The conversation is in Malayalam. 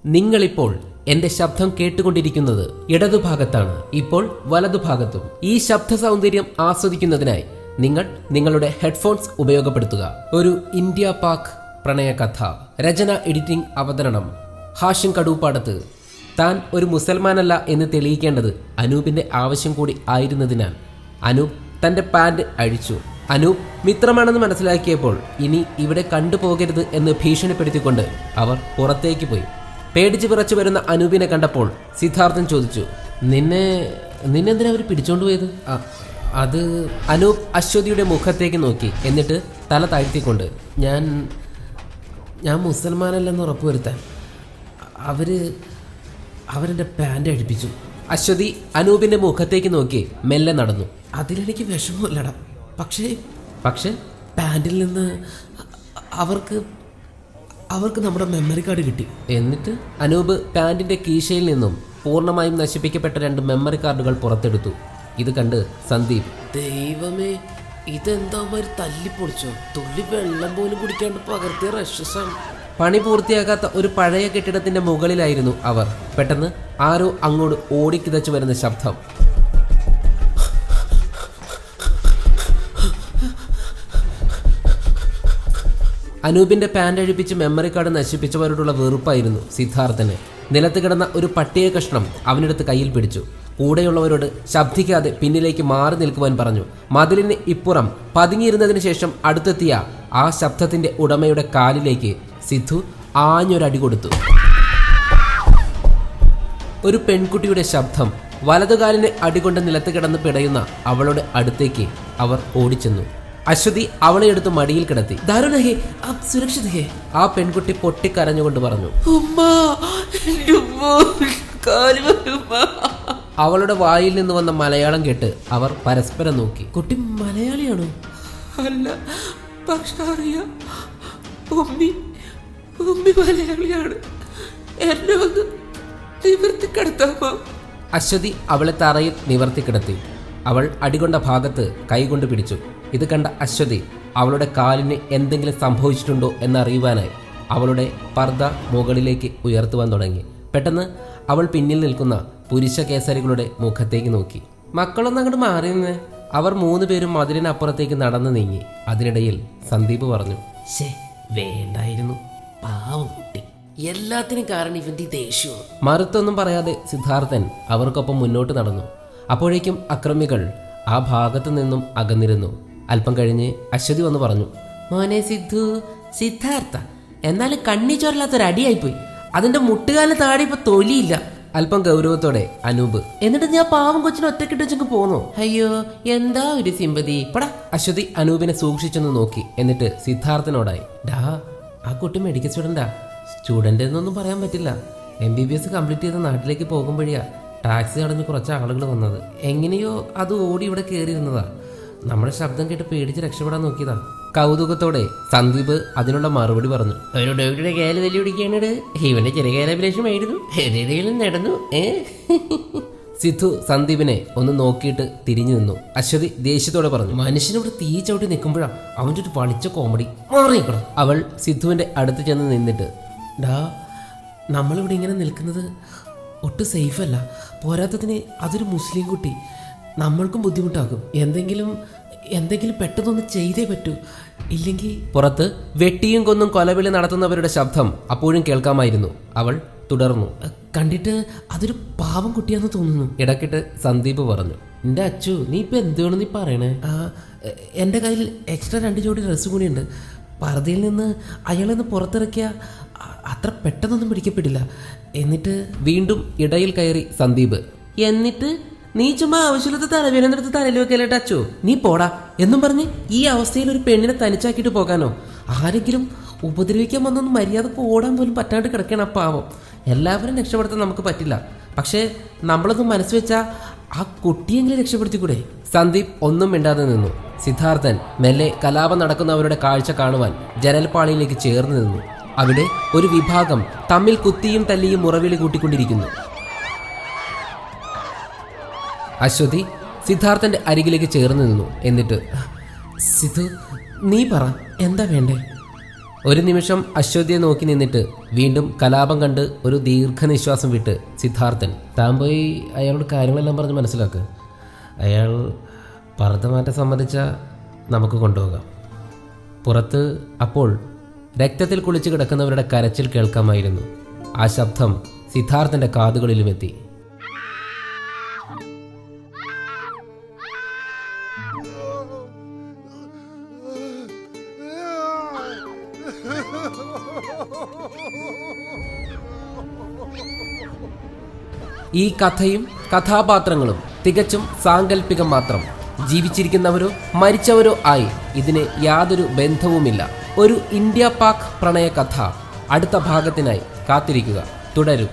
നിങ്ങളിപ്പോൾ എന്റെ ശബ്ദം കേട്ടുകൊണ്ടിരിക്കുന്നത് ഇടതുഭാഗത്താണ്, ഇപ്പോൾ വലതുഭാഗത്തും. ഈ ശബ്ദ സൗന്ദര്യം ആസ്വദിക്കുന്നതിനായി നിങ്ങൾ നിങ്ങളുടെ ഹെഡ്ഫോൺസ് ഉപയോഗപ്പെടുത്തുക. ഒരു ഇന്ത്യ പാക് പ്രണയകഥ, രചന, എഡിറ്റിംഗ്, അവതരണം ഹാഷിം കടൂപ്പാടത്ത്. താൻ ഒരു മുസൽമാനല്ല എന്ന് തെളിയിക്കേണ്ടത് അനൂപിന്റെ ആവശ്യം കൂടി ആയിരുന്നതിനാൽ അനൂപ് തന്റെ പാന്റ് അഴിച്ചു. അനൂപ് മിത്രമാണെന്ന് മനസ്സിലാക്കിയപ്പോൾ ഇനി ഇവിടെ കണ്ടുപോകരുത് എന്ന് ഭീഷണിപ്പെടുത്തിക്കൊണ്ട് അവർ പുറത്തേക്ക് പോയി. പേടിച്ച് വിറച്ചു വരുന്ന അനൂപിനെ കണ്ടപ്പോൾ സിദ്ധാർത്ഥൻ ചോദിച്ചു, നിന്നെന്തിനാ അവർ പിടിച്ചോണ്ട് പോയത്? അത് അനൂപ് അശ്വതിയുടെ മുഖത്തേക്ക് നോക്കി. എന്നിട്ട് തല താഴ്ത്തിക്കൊണ്ട്, ഞാൻ മുസൽമാനല്ലെന്ന് ഉറപ്പുവരുത്താൻ അവരെൻ്റെ പാൻ്റ് അഴിപ്പിച്ചു. അശ്വതി അനൂപിന്റെ മുഖത്തേക്ക് നോക്കി മെല്ലെ നടന്നു. അതിലെനിക്ക് വിഷമമില്ലടാ, പക്ഷേ പാൻറിൽ നിന്ന് അവർക്ക് നമ്മുടെ മെമ്മറി കാർഡ് കിട്ടി. എന്നിട്ട് അനൂപ് പാൻറിന്റെ കീശയിൽ നിന്നും പൂർണ്ണമായും നശിപ്പിക്കപ്പെട്ട 2 മെമ്മറി കാർഡുകൾ പുറത്തെടുത്തു. ഇത് കണ്ട് സന്ദീപ്, ദൈവമേ, ഇതെന്താ തല്ലിപ്പൊളിച്ചോ? തുള്ളി വെള്ളം പോലും കുടിക്കാണ്ട് പകർത്തിയ റഷസാണ്. പണി പൂർത്തിയാക്കാത്ത ഒരു പഴയ കെട്ടിടത്തിന്റെ മുകളിലായിരുന്നു അവർ. പെട്ടെന്ന് ആരോ അങ്ങോട്ട് ഓടിക്കിതച്ചു വരുന്ന ശബ്ദം. അനൂപിന്റെ പാൻ്റ് അഴിപ്പിച്ച് മെമ്മറി കാർഡ് നശിപ്പിച്ചവരോടുള്ള വെറുപ്പായിരുന്നു സിദ്ധാർത്ഥന്. നിലത്ത് കിടന്ന ഒരു പട്ടിക കഷ്ണം അവനെടുത്ത് കയ്യിൽ പിടിച്ചു. കൂടെയുള്ളവരോട് ശബ്ദിക്കാതെ പിന്നിലേക്ക് മാറി നിൽക്കുവാൻ പറഞ്ഞു. മതിലിന് ഇപ്പുറം പതുങ്ങിയിരുന്നതിന് ശേഷം അടുത്തെത്തിയ ആ ശബ്ദത്തിന്റെ ഉടമയുടെ കാലിലേക്ക് സിദ്ധു ആഞ്ഞൊരടി കൊടുത്തു. ഒരു പെൺകുട്ടിയുടെ ശബ്ദം. വലതുകാലിന് അടികൊണ്ട് നിലത്ത് കിടന്ന് പിടയുന്ന അവളുടെ അടുത്തേക്ക് അവർ ഓടിച്ചെന്നു. അശ്വതി അവളെ എടുത്ത് മടിയിൽ കിടത്തി. ദാരുണഹേ, അബ് സുരക്ഷിത് ഹേ, ആ പെൺകുട്ടി പൊട്ടിക്കരഞ്ഞുകൊണ്ട് പറഞ്ഞു. അവളുടെ വായിൽ നിന്ന് വന്ന മലയാളം കേട്ട് അവർ പരസ്പരം നോക്കി. കുട്ടി മലയാളിയാണോ? അല്ല, പക്ഷെ അറിയാം, ഉമ്മി മലയാളിയാണ്. എന്നെ ഒന്ന് നിവർത്തി കിടത്താമോ? അശ്വതി അവളെ തറയിൽ നിവർത്തി കിടത്തി. അവൾ അടികൊണ്ട ഭാഗത്ത് കൈകൊണ്ട് പിടിച്ചു. ഇത് കണ്ട അശ്വതി അവളുടെ കാലിന് എന്തെങ്കിലും സംഭവിച്ചിട്ടുണ്ടോ എന്നറിയുവാനായി അവളുടെ പർദ്ദ മുകളിലേക്ക് ഉയർത്തുവാൻ തുടങ്ങി. പെട്ടെന്ന് അവൾ പിന്നിൽ നിൽക്കുന്ന പുരുഷ കേസരികളുടെ മുഖത്തേക്ക് നോക്കി. മക്കളൊന്നും അങ്ങോട്ട് മാറിയെന്ന്. അവർ 3 പേരും മതിലിനപ്പുറത്തേക്ക് നടന്നു നീങ്ങി. അതിനിടയിൽ സന്ദീപ് പറഞ്ഞു, വേണ്ടായിരുന്നു, പാവം കുട്ടി, എല്ലാത്തിനും കാരണം ഇവന്റെ ദേഷ്യവും. മറുത്തൊന്നും പറയാതെ സിദ്ധാർത്ഥൻ അവർക്കൊപ്പം മുന്നോട്ട് നടന്നു. അപ്പോഴേക്കും അക്രമികൾ ആ ഭാഗത്തു നിന്നും അകന്നിരുന്നു. അല്പം കഴിഞ്ഞ് അശ്വതി വന്ന് പറഞ്ഞു, മോനെ സിദ്ധാർത്ഥ, എന്നാലും കണ്ണി ചോരല്ലാത്തൊരടിയായിപ്പോയി. അതിന്റെ മുട്ടുകാലിന് താടി ഇപ്പൊ തൊലിയില്ല. അല്പം ഗൗരവത്തോടെ അനൂപ്, എന്നിട്ട് ഞാൻ പാവം കൊച്ചിനെ ഒറ്റക്കിട്ട് വെച്ചങ്ങ് പോന്നു. അയ്യോ, എന്താ ഒരു സിമ്പതി പടാ. അശ്വതി അനൂപിനെ സൂക്ഷിച്ചൊന്ന് നോക്കി. എന്നിട്ട് സിദ്ധാർത്ഥനോടായി, ആ കുട്ടി മെഡിക്കൽ സ്റ്റുഡന്റ് എന്നൊന്നും പറയാൻ പറ്റില്ല. MBBS കംപ്ലീറ്റ് ചെയ്ത് നാട്ടിലേക്ക് പോകുമ്പോഴാ ടാക്സി അടഞ്ഞ് കുറച്ച് ആളുകൾ വന്നത്. എങ്ങനെയോ അത് ഓടി ഇവിടെ കയറിയിരുന്നതാ. നമ്മുടെ ശബ്ദം കേട്ട് പേടിച്ച് രക്ഷപ്പെടാൻ നോക്കിയതാ. കൗതുകത്തോടെ സന്ദീപ് അതിനുള്ള മറുപടി പറഞ്ഞു. ഒരു ഡോക്ടറുടെ കയ്യിൽ വലിയ പിടിക്കാനിട്, ഇവന്റെ ചെറിയ കാലഭിലാഷമായിരുന്നു, ഏതെങ്കിലും നടന്നു. സിദ്ധു സന്ദീപിനെ ഒന്ന് നോക്കിയിട്ട് തിരിഞ്ഞു നിന്നു. അശ്വതി ദേഷ്യത്തോടെ പറഞ്ഞു, മനുഷ്യനിവിടെ തീ ചവിട്ടി നിൽക്കുമ്പോഴാ അവൻ്റെ ഒരു വളിച്ച കോമഡി, മാറിയിക്കണം. അവൾ സിദ്ധുവിന്റെ അടുത്ത് ചെന്ന് നിന്നിട്ട്, നമ്മളിവിടെ ഇങ്ങനെ നിൽക്കുന്നത് ഒട്ടും സേഫല്ല. പോരാത്തതിന് അതൊരു മുസ്ലിം കുട്ടി, നമ്മൾക്കും ബുദ്ധിമുട്ടാകും. എന്തെങ്കിലും പെട്ടെന്നൊന്ന് ചെയ്തേ പറ്റൂ, ഇല്ലെങ്കിൽ. പുറത്ത് വെട്ടിയും കൊന്നും കൊലവിളി നടത്തുന്നവരുടെ ശബ്ദം അപ്പോഴും കേൾക്കാമായിരുന്നു. അവൾ തുടർന്നു, കണ്ടിട്ട് അതൊരു പാവം കുട്ടിയാന്ന് തോന്നുന്നു. ഇടക്കിട്ട് സന്ദീപ് പറഞ്ഞു, എൻ്റെ അച്ചു, നീ ഇപ്പം എന്തുവേണം നീ പറയണേ? എൻ്റെ കയ്യിൽ എക്സ്ട്രാ 2 ജോഡി ഡ്രസ്സ് കൂടിയുണ്ട്. പർദ്ദയിൽ നിന്ന് അയാളെന്ന് പുറത്തിറക്കിയ അത്ര പെട്ടെന്നൊന്നും പിടിക്കപ്പെടില്ല. എന്നിട്ട് വീണ്ടും ഇടയിൽ കയറി സന്ദീപ്, എന്നിട്ട് നീ ചുമ്മാ ആവശ്യമില്ലാത്ത തലവേനെടുത്ത് തലയിൽ വെക്കല്ലേട്ട് അച്ചു, നീ പോടാ എന്നും പറഞ്ഞ് ഈ അവസ്ഥയിൽ ഒരു പെണ്ണിനെ തനിച്ചാക്കിയിട്ട് പോകാനോ? ആരെങ്കിലും ഉപദ്രവിക്കാൻ വന്നൊന്നും മര്യാദക്ക് ഓടാൻ പോലും പറ്റാണ്ട് കിടക്കണം. പാവം, എല്ലാവരും രക്ഷപ്പെടുത്താൻ നമുക്ക് പറ്റില്ല. പക്ഷേ നമ്മളൊന്നും മനസ്സ് വെച്ചാൽ ആ കുട്ടിയെങ്കിലും രക്ഷപ്പെടുത്തിക്കൂടെ? സന്ദീപ് ഒന്നും മിണ്ടാതെ നിന്നു. സിദ്ധാർത്ഥൻ മെല്ലെ കലാപം നടക്കുന്നവരുടെ കാഴ്ച കാണുവാൻ ജനൽപ്പാളിയിലേക്ക് ചേർന്ന് നിന്നു. അവിടെ ഒരു വിഭാഗം തമ്മിൽ കുത്തിയും തല്ലിയും മുറവിളി കൂട്ടിക്കൊണ്ടിരിക്കുന്നു. അശ്വതി സിദ്ധാർത്ഥന്റെ അരികിലേക്ക് ചേർന്ന് നിന്നു. എന്നിട്ട്, സിദ്ധു, നീ പറ, എന്താ വേണ്ടേ? ഒരു നിമിഷം അശ്വതിയെ നോക്കി നിന്നിട്ട് വീണ്ടും കലാപം കണ്ട് ഒരു ദീർഘനിശ്വാസം വിട്ട് സിദ്ധാർത്ഥൻ താൻ പോയി അയാളോട് കാര്യങ്ങളെല്ലാം പറഞ്ഞ് മനസ്സിലാക്ക്. അയാൾ പർദ്ദമാറ്റം സമ്മതിച്ച നമുക്ക് കൊണ്ടുപോകാം. പുറത്ത് അപ്പോൾ രക്തത്തിൽ കുളിച്ച് കിടക്കുന്നവരുടെ കരച്ചിൽ കേൾക്കാമായിരുന്നു. ആ ശബ്ദം സിദ്ധാർത്ഥൻ്റെ കാതുകളിലുമെത്തി. ഈ കഥയും കഥാപാത്രങ്ങളും തികച്ചും സാങ്കല്പികം മാത്രം. ജീവിച്ചിരിക്കുന്നവരോ മരിച്ചവരോ ആയി ഇതിന് യാതൊരു ബന്ധവുമില്ല. ഒരു ഇന്ത്യ പാക് പ്രണയ കഥ അടുത്ത ഭാഗത്തിനായി കാത്തിരിക്കുക. തുടരും.